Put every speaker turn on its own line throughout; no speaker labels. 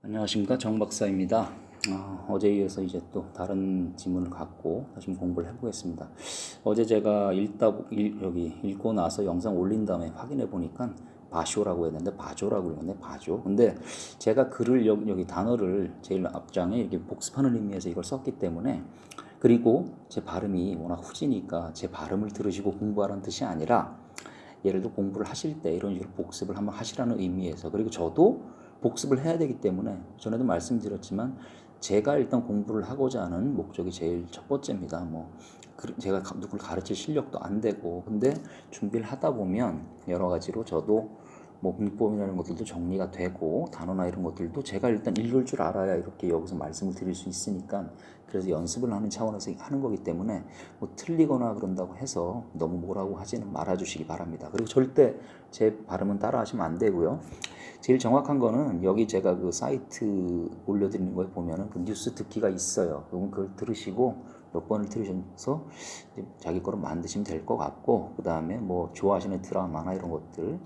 안녕하십니까, 정 박사입니다. 어제에 이어서 이제 또 다른 지문을 갖고 다시 공부를 해보겠습니다. 어제 제가 읽고 나서 영상 올린 다음에 확인해 보니까 바쇼라고 했는데 바조라고 읽었네, 바조. 근데 제가 글을 여기 단어를 제일 앞장에 이렇게 복습하는 의미에서 이걸 썼기 때문에, 그리고 제 발음이 워낙 후지니까 제 발음을 들으시고 공부하라는 뜻이 아니라, 예를 들어 공부를 하실 때 이런 식으로 복습을 한번 하시라는 의미에서, 그리고 저도 복습을 해야 되기 때문에 전에도 말씀드렸지만 제가 일단 공부를 하고자 하는 목적이 제일 첫 번째입니다. 제가 누굴 가르칠 실력도 안 되고, 근데 준비를 하다 보면 여러 가지로 저도 문법이라는 것들도 정리가 되고, 단어나 이런 것들도 제가 일단 읽을 줄 알아야 이렇게 여기서 말씀을 드릴 수 있으니까, 그래서 연습을 하는 차원에서 하는 거기 때문에 틀리거나 그런다고 해서 너무 뭐라고 하지는 말아주시기 바랍니다. 그리고 절대 제 발음은 따라 하시면 안 되고요. 제일 정확한 거는 여기 제가 그 사이트 올려드리는 거에 보면은 그 뉴스 듣기가 있어요. 그러면 그걸 들으시고 몇 번을 들으셔서 자기 거로 만드시면 될 것 같고, 그 다음에 좋아하시는 드라마나 이런 것들,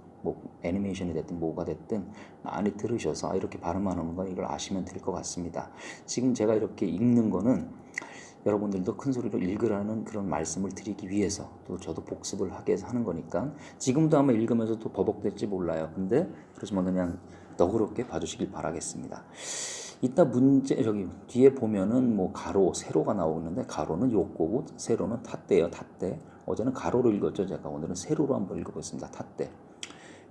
애니메이션이 됐든 뭐가 됐든 많이 들으셔서 이렇게 발음하는 건 이걸 아시면 될 것 같습니다. 지금 제가 이렇게 읽는 거는 여러분들도 큰 소리로 읽으라는 그런 말씀을 드리기 위해서, 또 저도 복습을 하게 해서 하는 거니까, 지금도 아마 읽으면서 또 버벅댈지 몰라요. 근데 그렇지만 그냥 너그럽게 봐주시길 바라겠습니다. 이따 문제 저기 뒤에 보면은 가로, 세로가 나오는데, 가로는 요거고 세로는 탓대예요. 탓대. 어제는 가로로 읽었죠 제가. 오늘은 세로로 한번 읽어보겠습니다. 탓대.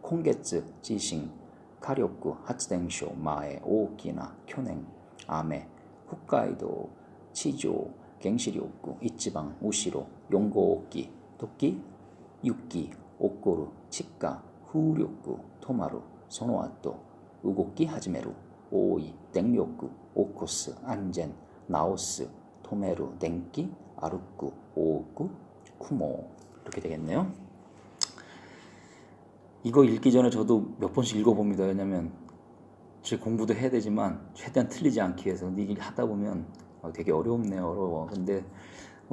콩게츠, 지싱, 카리오쿠, 하츠덴쇼, 마에, 오키나, 쿄냉, 아메, 홋카이도, 치조, 갱시리오쿠, 이치방, 우시로, 용고오키, 도끼, 유키, 오코루, 치카, 후료쿠, 토마루, 소노아토, 우고키 하지메루, 오이, 땡료쿠, 오코스, 안젠, 나오스, 토메루, 덴키, 아루쿠, 오쿠, 쿠모. 이렇게 되겠네요. 이거 읽기 전에 저도 몇 번씩 읽어봅니다. 왜냐면 제 공부도 해야 되지만 최대한 틀리지 않기 위해서. 근데 이게 하다 보면 되게 어렵네요. 어려워. 근데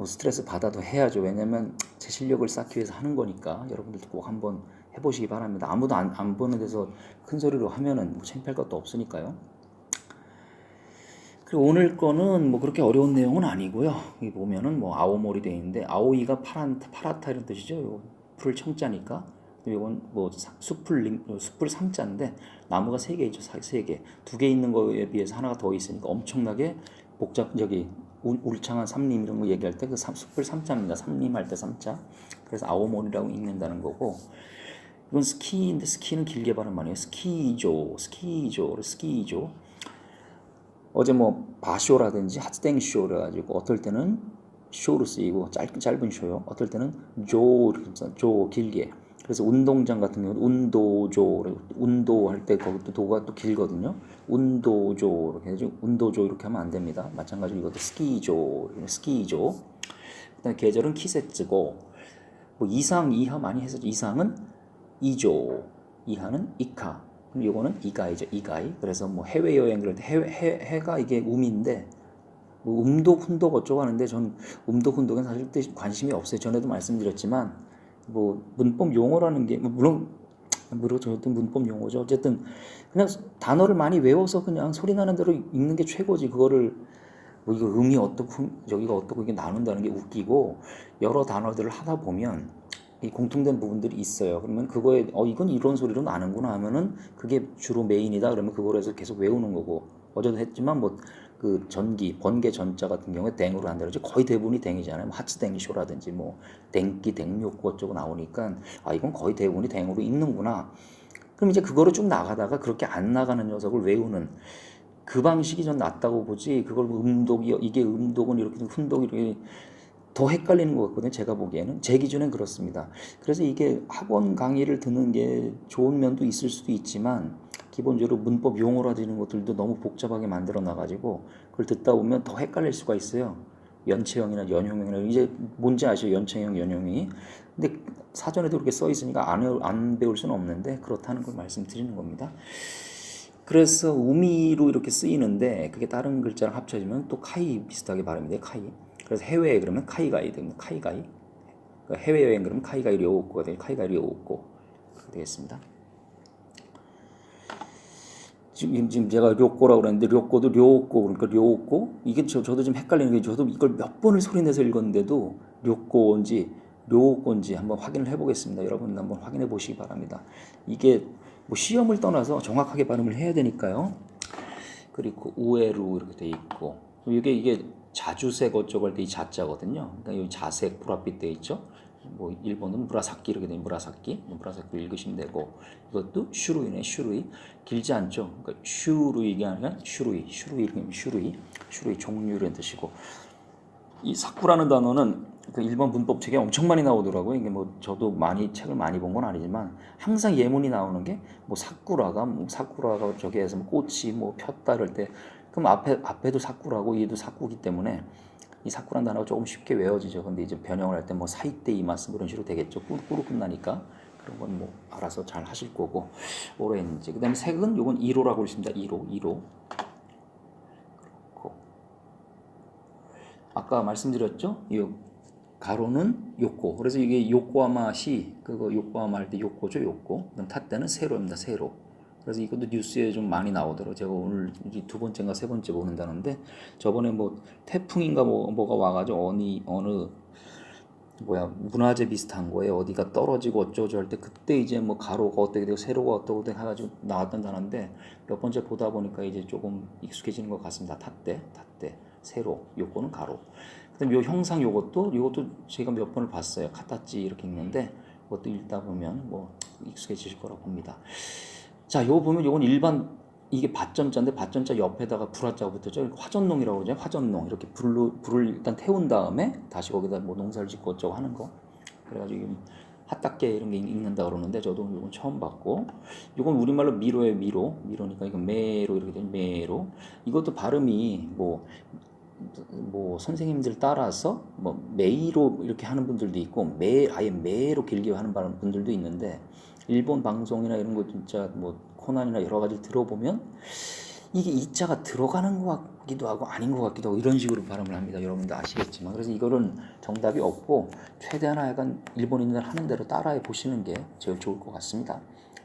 스트레스 받아도 해야죠. 왜냐면 제 실력을 쌓기 위해서 하는 거니까 여러분들도 꼭 한번 해보시기 바랍니다. 아무도 안 보는 데서 큰 소리로 하면은 창피할 것도 없으니까요. 그리고 오늘 거는 그렇게 어려운 내용은 아니고요. 여기 보면은 아오모리 되어 있는데, 아오이가 파랗다 이런 뜻이죠. 풀 청자니까. 이건 숲풀 삼자인데, 나무가 3개 있죠. 3개. 2개 있는 거에 비해서 하나가 더 있으니까 엄청나게 울창한 삼림 이런 거 얘기할 때 그 숲풀 삼자입니다. 삼림할 때 삼자. 그래서 아오모리라고 읽는다는 거고, 이건 스키인데, 스키는 길게 발음 아니에요. 스키조. 어제 바쇼라든지 핫땡쇼라 가지고 어떨 때는 쇼로 쓰이고 짧은 쇼요. 어떨 때는 조 길게. 그래서 운동장 같은 경우는 운도할 때 거기 도가 또 길거든요. 운도조 이렇게 해서 운도조 이렇게 하면 안 됩니다. 마찬가지로 이것도 스키조. 그다음에 계절은 키세츠고, 이상 이하 많이 해서 이상은 이조, 이하는 이카. 그럼 요거는 이가이죠, 이가이. 그래서 해외여행 그럴 때 해가 이게 음인데, 음독, 훈독 어쩌고 하는데, 전 음독, 훈독은 사실 관심이 없어요. 전에도 말씀드렸지만, 문법 용어라는 게, 물론 저도 문법 용어죠. 어쨌든, 그냥 단어를 많이 외워서 그냥 소리 나는 대로 읽는 게 최고지. 그거를, 이거 음이 어떻고, 여기가 어떻고 이게 나눈다는 게 웃기고, 여러 단어들을 하다 보면, 이 공통된 부분들이 있어요. 그러면 그거에 이건 이런 소리로 나는구나 하면은 그게 주로 메인이다. 그러면 그걸 해서 계속 외우는 거고, 어제도 했지만 그 전기 번개 전자 같은 경우에 댕으로 한다 그러지, 거의 대부분이 댕이잖아요. 하츠댕쇼라든지 댕기 댕욕구 어쩌고 나오니까 이건 거의 대부분이 댕으로 읽는구나. 그럼 이제 그거를 쭉 나가다가 그렇게 안 나가는 녀석을 외우는 그 방식이 전 낫다고 보지, 그걸 이게 음독은 이렇게 훈독이 이렇게 더 헷갈리는 것 같거든요. 제가 보기에는. 제 기준엔 그렇습니다. 그래서 이게 학원 강의를 듣는 게 좋은 면도 있을 수도 있지만, 기본적으로 문법 용어라든지 것들도 너무 복잡하게 만들어 놔가지고 그걸 듣다 보면 더 헷갈릴 수가 있어요. 연체형이나 연용형이나, 이제 뭔지 아시죠? 연체형, 연용이. 근데 사전에도 그렇게 써 있으니까 안 배울 수는 없는데, 그렇다는 걸 말씀드리는 겁니다. 그래서 우미로 이렇게 쓰이는데, 그게 다른 글자랑 합쳐지면 또 카이 비슷하게 발음이 카이. 그래서 해외에 그러면 카이가이 됩니다. 카이가이. 그러니까 해외여행 그러면 카이가이 료오코가 되고, 카이가이 료오코. 그렇게 되겠습니다. 지금 제가 료꼬라고 그랬는데 료꼬도 료꼬 그러니까 료꼬 이게 저도 좀 헷갈리는 게 저도 이걸 몇 번을 소리내서 읽었는데도 료꼬인지 료꼬인지 한번 확인을 해보겠습니다. 여러분 한번 확인해 보시기 바랍니다. 이게 뭐 시험을 떠나서 정확하게 발음을 해야 되니까요. 그리고 우에루 이렇게 돼 있고 이게 자주색 어쩌고 할 때 이 자자거든요. 그러니까 여기 자색 불합빛 돼 있죠. 뭐 일본은 무라사키 이렇게 된 무라사키 읽으시면 되고 이것도 슈루이네 슈루이 길지 않죠. 그러니까 슈루이가 아니라 슈루이 이렇게 슈루이 종류라는 뜻이고 이 사쿠라는 단어는 그 일본 문법 책에 엄청 많이 나오더라고요. 이게 뭐 저도 책을 많이 본 건 아니지만 항상 예문이 나오는 게 뭐 사쿠라가 저기에서 뭐 꽃이 뭐 폈다 이럴 때 그럼 앞에도 사쿠라고 얘도 사쿠기 때문에 이 사쿠라는 단어가 조금 쉽게 외워지죠. 근데 이제 변형을 할 때 뭐 사이테 이마스 그런 식으로 되겠죠. 꾸로 끝나니까 그런 건 뭐 알아서 잘 하실 거고 오렌지. 그다음에 색은 요건 1호라고 있습니다. 1호. 그렇고 아까 말씀드렸죠. 이 가로는 요코. 그래서 이게 요코하마시 그거 요코하마 할 때 요코죠. 요코. 그다음 타 때는 세로입니다. 세로. 그래서 이것도 뉴스에 좀 많이 나오더라고요. 제가 오늘 두 번째인가 세 번째 보는다는데 저번에 뭐 태풍인가 뭐가 와가지고 어느 문화재 비슷한 거에 어디가 떨어지고 어쩌고 할 때 그때 이제 뭐 가로가 어떻게 되고 세로가 어떻게 되고 해가지고 나왔던 단어인데 몇 번째 보다 보니까 이제 조금 익숙해지는 것 같습니다. 탓대 세로 요거는 가로. 그다음 요 형상 요것도 제가 몇 번을 봤어요. 카타찌 이렇게 읽는데 그것도 읽다 보면 뭐 익숙해지실 거라고 봅니다. 자, 요거 보면 요건 일반 이게 밭전자인데 밭전자 옆에다가 불화자가 붙었죠. 화전농이라고 그러죠. 화전농 이렇게 불을 일단 태운 다음에 다시 거기다 뭐 농사를 짓고 어쩌고 하는 거. 그래가지고 핫닦게 이런 게 읽는다 그러는데 저도 이건 처음 봤고 이건 우리말로 미로예요. 미로니까 이거 메로 이렇게 되는 메로. 이것도 발음이 뭐 선생님들 따라서 뭐 메이로 이렇게 하는 분들도 있고 아예 메로 길게 하는 분들도 있는데 일본 방송이나 이런 거 진짜 뭐 코난이나 여러 가지 들어보면 이게 이자가 들어가는 것 같기도 하고 아닌 것 같기도 하고 이런 식으로 발음을 합니다. 여러분들 아시겠지만 그래서 이거는 정답이 없고 최대한 약간 일본인들 하는 대로 따라해 보시는 게 제일 좋을 것 같습니다.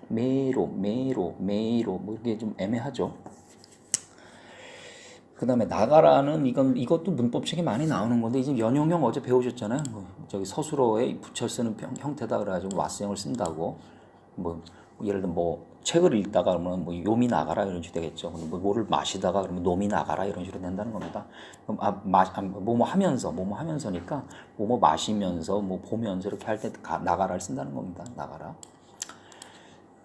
메로 뭐 이게 좀 애매하죠. 그 다음에 나가라는 이것도 문법책에 많이 나오는 건데 이제 연용형 어제 배우셨잖아요. 뭐 저기 서술어에 붙여 쓰는 형태다 그래가지고 왓성을 쓴다고 뭐 예를 들면 뭐 책을 읽다가 그러면 뭐 요미 나가라 이런 식으로 되겠죠. 뭐 뭐를 마시다가 그러면 놈이 나가라 이런 식으로 된다는 겁니다. 그럼 뭐뭐 하면서니까 뭐뭐 마시면서 뭐 보면서 이렇게 할 때 나가라를 쓴다는 겁니다. 나가라.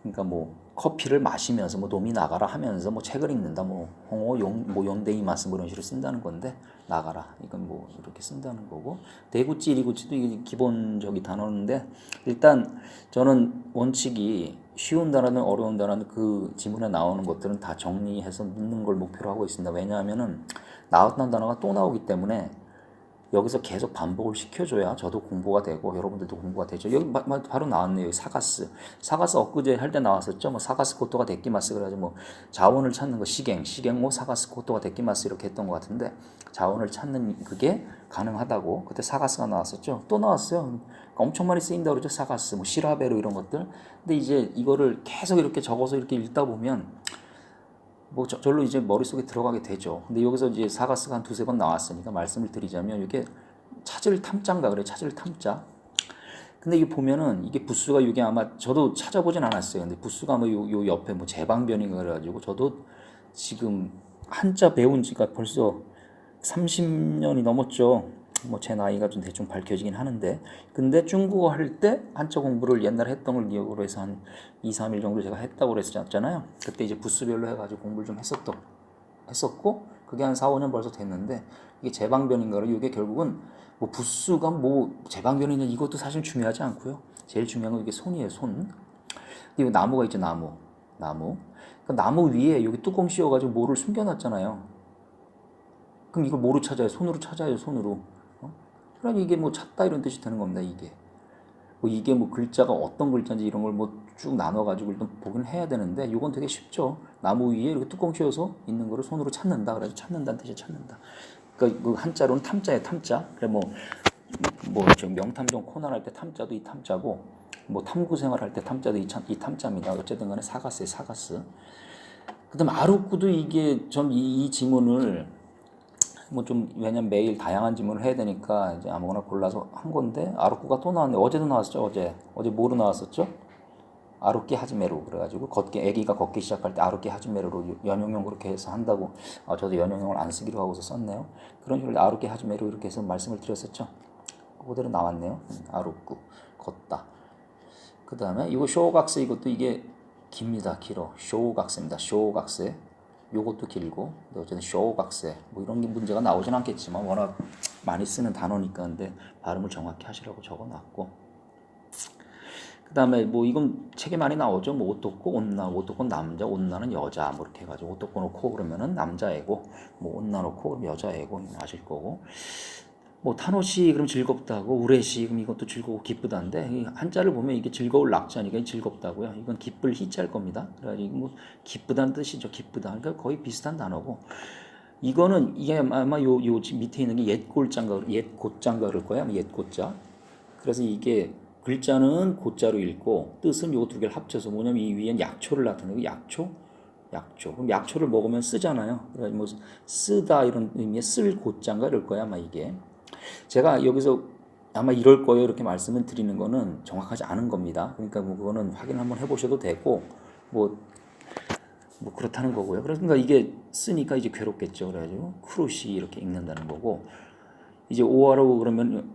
그러니까 뭐 커피를 마시면서 뭐 놈이 나가라 하면서 뭐 책을 읽는다 뭐 홍어 용데이마스 뭐 이런 식으로 쓴다는 건데 나가라 이건 뭐 이렇게 쓴다는 거고 대구찌 이리구찌도 이게 기본적인 단어인데 일단 저는 원칙이 쉬운 단어든 어려운 단어든 그 지문에 나오는 것들은 다 정리해서 넣는 걸 목표로 하고 있습니다. 왜냐하면은 나왔던 단어가 또 나오기 때문에 여기서 계속 반복을 시켜줘야 저도 공부가 되고 여러분들도 공부가 되죠. 여기 바로 나왔네요. 여기 사가스 엊그제 할 때 나왔었죠. 뭐 사가스 코토가 데키마스 그래가지고 뭐 자원을 찾는 거 시갱 사가스 코토가 데키마스 이렇게 했던 것 같은데 자원을 찾는 그게 가능하다고 그때 사가스가 나왔었죠. 또 나왔어요. 그러니까 엄청 많이 쓰인다 그러죠. 사가스 뭐 시라베로 이런 것들. 근데 이제 이거를 계속 이렇게 적어서 이렇게 읽다 보면 뭐 절로 이제 머릿속에 들어가게 되죠. 근데 여기서 이제 사가스가 한 두세 번 나왔으니까 말씀을 드리자면 이게 찾을 탐자인가 그래. 찾을 탐자. 근데 이게 보면은 이게 부수가 이게 아마 저도 찾아보진 않았어요. 근데 부수가 아마 요 옆에 뭐 제방변인가 그래가지고 저도 지금 한자 배운 지가 벌써 30년이 넘었죠. 뭐 제 나이가 좀 대충 밝혀지긴 하는데 근데 중국어 할 때 한자 공부를 옛날에 했던 걸 기억으로 해서 한 2, 3일 정도 제가 했다고 그랬었잖아요. 그때 이제 부수별로 해가지고 공부를 좀 했었고 그게 한 4, 5년 벌써 됐는데 이게 제방변인가로 이게 결국은 뭐 부수가 뭐 제방변이냐 이것도 사실 중요하지 않고요. 제일 중요한 건 이게 손이에요. 손. 이거 나무가 있죠. 나무. 그 나무 위에 여기 뚜껑 씌워가지고 뭐를 숨겨놨잖아요. 그럼 이걸 뭐로 찾아요? 손으로 찾아요. 손으로. 그러니 이게 뭐 찾다 이런 뜻이 되는 겁니다. 이게 뭐 글자가 어떤 글자인지 이런 걸 뭐 쭉 나눠가지고 일단 보긴 해야 되는데 이건 되게 쉽죠. 나무 위에 이렇게 뚜껑 씌워서 있는 거를 손으로 찾는다. 그래서 찾는다는 뜻이 찾는다. 그러니까 그 한자로는 탐자예요. 탐자. 그래 저 명탐정 코난 할 때 탐자도 이 탐자고 뭐 탐구 생활 할 때 탐자도 이 탐자입니다. 어쨌든 간에 사가스예요. 사가스. 그다음 아루꾸도 이게 전 이 지문을 뭐 좀 왜냐면 매일 다양한 지문을 해야 되니까 이제 아무거나 골라서 한 건데 아루꾸가 또 나왔네. 어제도 나왔었죠. 어제 뭐로 나왔었죠? 아루키 하즈메로 그래가지고 걷기 아기가 걷기 시작할 때 아루키 하즈메로로 연용형 그렇게 해서 한다고. 저도 연용형을 안 쓰기로 하고서 썼네요. 그런 식으로 아루키 하즈메로 이렇게 해서 말씀을 드렸었죠. 그대로 나왔네요. 아루꾸 걷다. 그 다음에 이거 쇼각세 이것도 이게 깁니다. 길어. 쇼각세입니다. 쇼각세. 요것도 길고 근데 어쨌든 쇼각세 뭐 이런 게 문제가 나오진 않겠지만 워낙 많이 쓰는 단어니까. 근데 발음을 정확히 하시라고 적어놨고, 그 다음에 뭐 이건 책에 많이 나오죠. 뭐 오토코 온나, 오토코는 남자, 온나는 여자 뭐 이렇게 해가지고 오토코 놓고 그러면은 남자애고, 뭐 온나 놓고 그럼 여자애고 아실 거고, 뭐 타노시 그럼 즐겁다고, 우레시 그럼 이것도 즐거워 기쁘다인데 이 한자를 보면 이게 즐거울 낙자니까 즐겁다고요. 이건 기쁠 희자일 겁니다. 그래가지고 뭐 기쁘다는 뜻이죠. 기쁘다. 그러니까 거의 비슷한 단어고, 이거는 이게 아마 요 밑에 있는 게 옛골자인가 옛고자인가 그럴 거야. 옛고자. 그래서 이게 글자는 고자로 읽고 뜻은 요 두 개를 합쳐서 뭐냐면 이 위엔 약초를 나타내고 약초. 그럼 약초를 먹으면 쓰잖아요. 그래서 뭐 쓰다 이런 의미의 쓸 고자인가 그럴 거야 아마 이게. 제가 여기서 아마 이럴 거예요 이렇게 말씀을 드리는 거는 정확하지 않은 겁니다. 그러니까 뭐 그거는 확인 한번 해보셔도 되고 뭐 그렇다는 거고요. 그러니까 이게 쓰니까 이제 괴롭겠죠. 그래가지고 크루시 이렇게 읽는다는 거고, 이제 오하로 그러면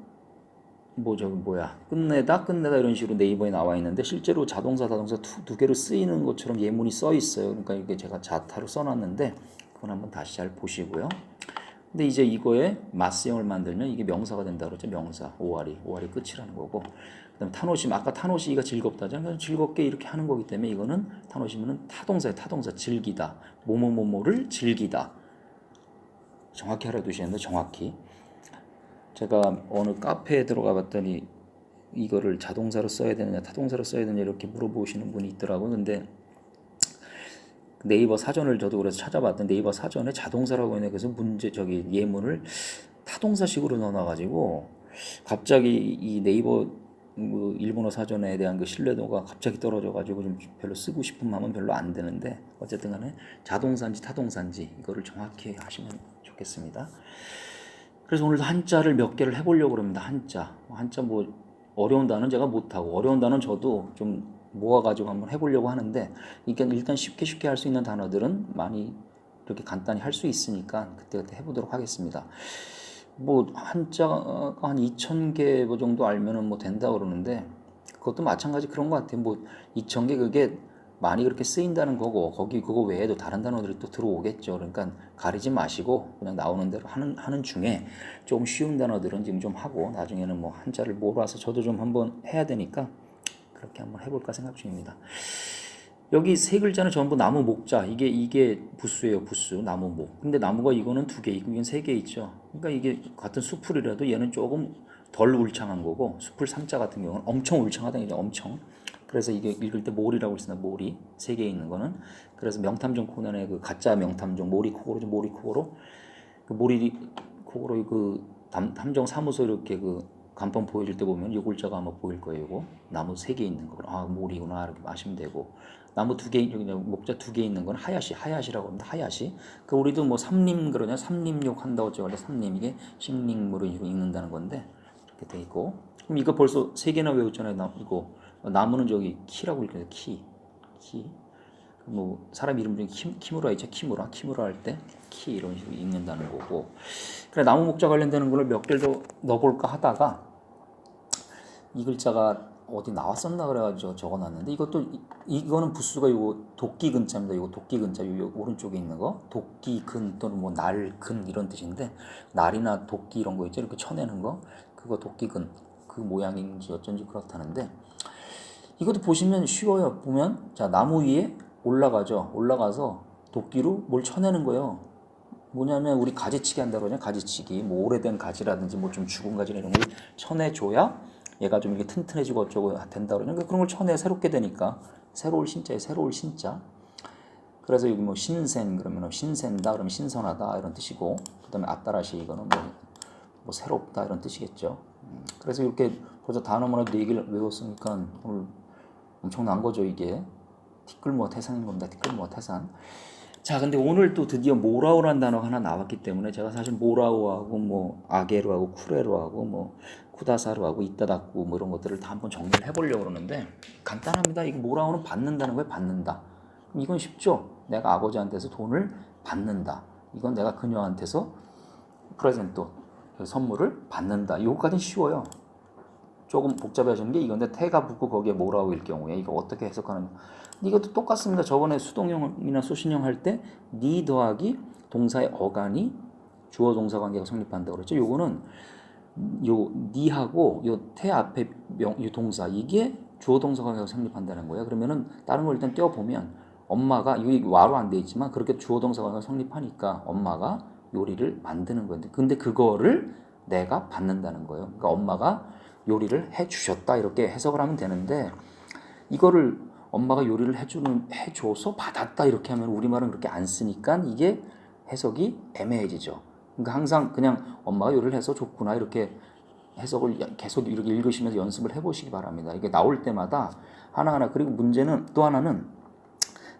뭐 저기 뭐야 끝내다 이런 식으로 네이버에 나와 있는데 실제로 자동사 다동사 두 개로 쓰이는 것처럼 예문이 써 있어요. 그러니까 이게 제가 자타로 써놨는데 그건 한번 다시 잘 보시고요. 근데 이제 이거에 맞세형을 만들면 이게 명사가 된다 그러죠. 명사 오하리 끝이라는 거고, 그다음 타노시 아까 타노시가 즐겁다잖아요. 즐겁게 이렇게 하는 거기 때문에 이거는 타노시면은 타동사예요. 타동사 즐기다 뭐뭐뭐뭐를 즐기다 정확히 알아두셔야 되는데, 정확히 제가 어느 카페에 들어가 봤더니 이거를 자동사로 써야 되느냐 타동사로 써야 되느냐 이렇게 물어보시는 분이 있더라고요. 근데 네이버 사전을 저도 그래서 찾아봤더니 네이버 사전에 자동사라고 해서 그래서 예문을 타동사식으로 넣어놔가지고 갑자기 이 네이버 뭐 일본어 사전에 대한 그 신뢰도가 갑자기 떨어져가지고 좀 별로 쓰고 싶은 마음은 별로 안 드는데, 어쨌든 간에 자동사인지 타동사인지 이거를 정확히 하시면 좋겠습니다. 그래서 오늘도 한자를 몇 개를 해보려고 합니다. 한자 뭐 어려운 단어는 제가 못하고 어려운 단어는 저도 좀 모아가지고 한번 해보려고 하는데, 이게 일단 쉽게 할 수 있는 단어들은 많이 이렇게 간단히 할 수 있으니까 그때 해보도록 하겠습니다. 뭐 한자가 한 2,000개 뭐 정도 알면은 뭐 된다 그러는데 그것도 마찬가지 그런 것 같아요. 뭐 2,000개 그게 많이 그렇게 쓰인다는 거고, 거기 그거 외에도 다른 단어들이 또 들어오겠죠. 그러니까 가리지 마시고 그냥 나오는 대로 하는 중에 조금 쉬운 단어들은 지금 좀 하고 나중에는 뭐 한자를 몰아서 저도 좀 한번 해야 되니까 그렇게 한번 해볼까 생각 중입니다. 여기 세 글자는 전부 나무 목자. 이게 부수예요, 부수. 나무 목. 근데 나무가 이거는 두 개, 이건 세 개 있죠. 그러니까 이게 같은 수풀이라도 얘는 조금 덜 울창한 거고, 수풀 삼자 같은 경우는 엄청 울창하다는 얘기죠. 엄청. 그래서 이게 읽을 때 몰이라고 했습니다. 몰이 세 개 있는 거는. 그래서 명탐정 코난의 그 가짜 명탐정 모리코고로죠. 모리코고로 그 모리코고로 그 탐정 사무소 이렇게 그 간판 보여줄 때 보면 요 글자가 아마 보일 거예요. 이거 나무 세 개 있는 거. 몰이구나 이렇게 아시면 되고, 나무 두 개, 목자 두 개 있는 건 하야시라고 합니다. 하야시. 그 우리도 뭐 삼림 그러냐, 삼림욕 한다고 원래 삼림 이게 심링으로 읽는다는 건데 이렇게 돼 있고, 그럼 이거 벌써 세 개나 외웠잖아요. 이거 나무는 저기 키라고 읽어요. 키. 뭐 사람 이름 중에 키무라 있죠. 키무라 할 때 키 이런 식으로 읽는다는 거고. 그래 나무 목자 관련되는 걸 몇 개를 더 넣어볼까 하다가 이 글자가 어디 나왔었나 그래가지고 적어놨는데, 이거는 부수가 요거 도끼근자입니다. 요거 도끼근자 요 오른쪽에 있는 거 도끼근 또는 뭐 날근 이런 뜻인데, 날이나 도끼 이런 거 있죠. 이렇게 쳐내는 거 그거 도끼근 그 모양인지 어쩐지 그렇다는데, 이것도 보시면 쉬워요. 보면 자 나무 위에 올라가서 도끼로 뭘 쳐내는 거예요. 뭐냐면 우리 가지치기 한다고 그러냐. 가지치기 뭐 오래된 가지라든지 뭐 좀 죽은 가지 이런 걸 쳐내줘야 얘가 좀 이게 튼튼해지고 어쩌고 된다 그러냐. 그런 걸 쳐내 새롭게 되니까 새로울 신자. 그래서 여기 뭐 신센 그러면 신센다 그러면 신선하다 이런 뜻이고, 그다음에 아따라시 이거는 뭐 새롭다 이런 뜻이겠죠. 그래서 이렇게 벌써 단어만 해도 4개를 외웠으니까 오늘 엄청난 거죠. 이게 티끌모아 태산인 겁니다. 티끌모아 태산. 자, 근데 오늘 또 드디어 모라우라는 단어가 하나 나왔기 때문에 제가 사실 모라우하고 뭐 아게루하고 쿠레루하고 뭐 쿠다사루하고 이따다쿠 뭐 이런 것들을 다 한번 정리를 해보려고 그러는데 간단합니다. 이거 모라우는 받는다는 거예요. 받는다. 그럼 이건 쉽죠. 내가 아버지한테서 돈을 받는다. 이건 내가 그녀한테서 프레젠토 선물을 받는다. 이거까지는 쉬워요. 조금 복잡해지는 게 이건데 태가 붙고 거기에 모라우일 경우에 이거 어떻게 해석하느냐. 이것도 똑같습니다. 저번에 수동형이나 수신형 할 때 니 더하기 동사의 어간이 주어 동사 관계가 성립한다고 그랬죠. 요거는 요 니하고 요 태 앞에 요 동사 이게 주어 동사 관계가 성립한다는 거예요. 그러면은 다른 걸 일단 떼어 보면 엄마가 이게 와로 안 돼 있지만 그렇게 주어 동사 관계가 성립하니까 엄마가 요리를 만드는 건데 근데 그거를 내가 받는다는 거예요. 그러니까 엄마가 요리를 해 주셨다 이렇게 해석을 하면 되는데 이거를 엄마가 요리를 해줘서 받았다 이렇게 하면 우리말은 그렇게 안 쓰니까 이게 해석이 애매해지죠. 그러니까 항상 그냥 엄마가 요리를 해서 줬구나 이렇게 해석을 계속 이렇게 읽으시면서 연습을 해보시기 바랍니다. 이게 나올 때마다 하나하나 그리고 문제는 또 하나는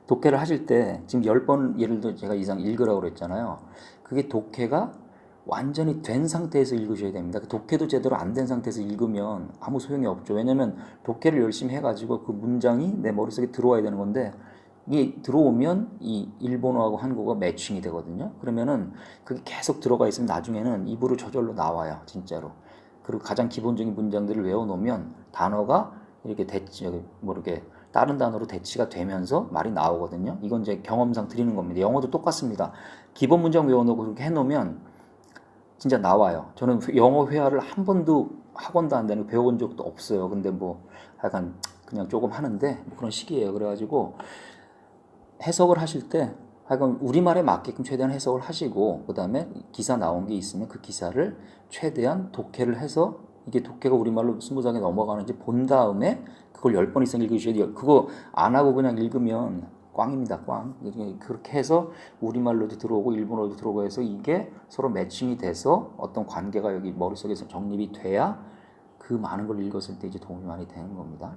독해를 하실 때 지금 10번 예를 들어 제가 이상 읽으라고 그랬잖아요. 그게 독해가 완전히 된 상태에서 읽으셔야 됩니다. 독해도 제대로 안 된 상태에서 읽으면 아무 소용이 없죠. 왜냐면 독해를 열심히 해가지고 그 문장이 내 머릿속에 들어와야 되는 건데 이게 들어오면 이 일본어하고 한국어 매칭이 되거든요. 그러면은 그게 계속 들어가 있으면 나중에는 입으로 저절로 나와요. 진짜로. 그리고 가장 기본적인 문장들을 외워놓으면 단어가 이렇게 이렇게 다른 단어로 대치가 되면서 말이 나오거든요. 이건 이제 경험상 드리는 겁니다. 영어도 똑같습니다. 기본 문장 외워놓고 그렇게 해놓으면 진짜 나와요. 저는 영어 회화를 한 번도 학원도 안 다니고 배워본 적도 없어요. 근데 뭐 약간 그냥 조금 하는데 뭐 그런 시기예요. 그래가지고 해석을 하실 때 하여간 우리말에 맞게끔 최대한 해석을 하시고 그 다음에 기사 나온 게 있으면 그 기사를 최대한 독해를 해서 이게 독해가 우리말로 스무스하게 넘어가는지 본 다음에 그걸 10번 이상 읽으셔야 돼요. 그거 안 하고 그냥 읽으면 꽝입니다. 꽝. 그렇게 해서 우리말로도 들어오고 일본어도 들어오고 해서 이게 서로 매칭이 돼서 어떤 관계가 여기 머릿속에서 정립이 돼야 그 많은 걸 읽었을 때 이제 도움이 많이 되는 겁니다.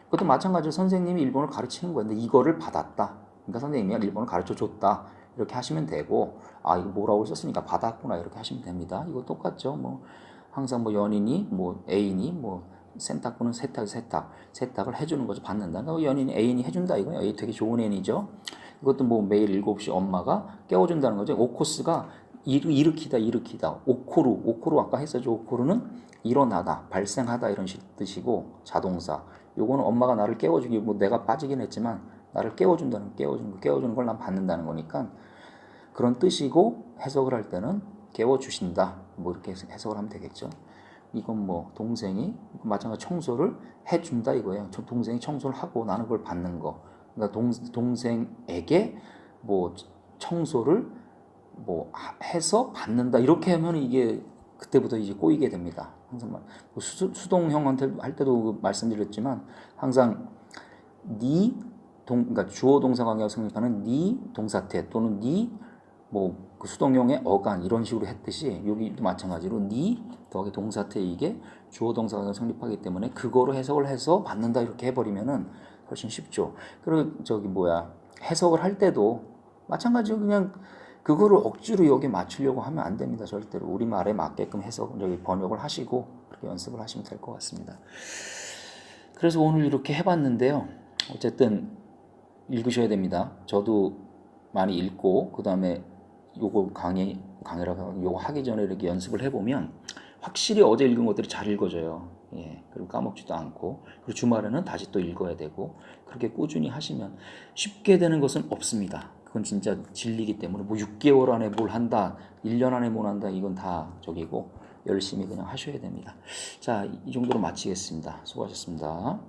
그것도 마찬가지로 선생님이 일본어를 가르치는 거예요. 근데 이거를 받았다. 그러니까 선생님이 일본어를 가르쳐 줬다. 이렇게 하시면 되고, 아, 이거 뭐라고 썼으니까 받았구나. 이렇게 하시면 됩니다. 이거 똑같죠. 뭐, 항상 뭐 연인이, 뭐 애인이, 뭐 세탁분은 세탁을 해주는 거죠. 받는다. 그러니까 연인이 애인이 해준다 이거예요. 이 되게 좋은 애인이죠. 이것도 뭐 매일 7시 엄마가 깨워준다는 거죠. 오코스가 일으키다. 오코루 아까 했었죠. 오코루는 일어나다, 발생하다 이런 뜻이고 자동사. 요거는 엄마가 나를 깨워주기, 뭐 내가 빠지긴 했지만 나를 깨워주는 걸 난 받는다는 거니까 그런 뜻이고 해석을 할 때는 깨워주신다. 뭐 이렇게 해석을 하면 되겠죠. 이건 뭐 동생이 마찬가지 청소를 해준다 이거예요. 동생이 청소를 하고 나는 그걸 받는 거. 그러니까 동생에게 뭐 청소를 뭐 해서 받는다 이렇게 하면 이게 그때부터 이제 꼬이게 됩니다. 항상 뭐 수동형한테 할 때도 말씀드렸지만 항상 그러니까 주어 동사 관계가 성립하는 니 동사태 또는 그 수동형의 어간 이런 식으로 했듯이 여기도 마찬가지로 니 더하기 동사태 이게 주어 동사 관계가 성립하기 때문에 그거로 해석을 해서 받는다 이렇게 해버리면은 훨씬 쉽죠. 그리고 해석을 할 때도 마찬가지로 그냥 그거를 억지로 여기 맞추려고 하면 안 됩니다. 절대로 우리말에 맞게끔 번역을 하시고 그렇게 연습을 하시면 될 것 같습니다. 그래서 오늘 이렇게 해봤는데요. 어쨌든 읽으셔야 됩니다. 저도 많이 읽고 그 다음에 요거 강의라고 요거 하기 전에 이렇게 연습을 해보면 확실히 어제 읽은 것들이 잘 읽어져요. 예, 그리고 까먹지도 않고 그리고 주말에는 다시 또 읽어야 되고 그렇게 꾸준히 하시면 쉽게 되는 것은 없습니다. 그건 진짜 진리이기 때문에 뭐 6개월 안에 뭘 한다, 1년 안에 뭘 한다 이건 다 저기고 열심히 그냥 하셔야 됩니다. 자, 이 정도로 마치겠습니다. 수고하셨습니다.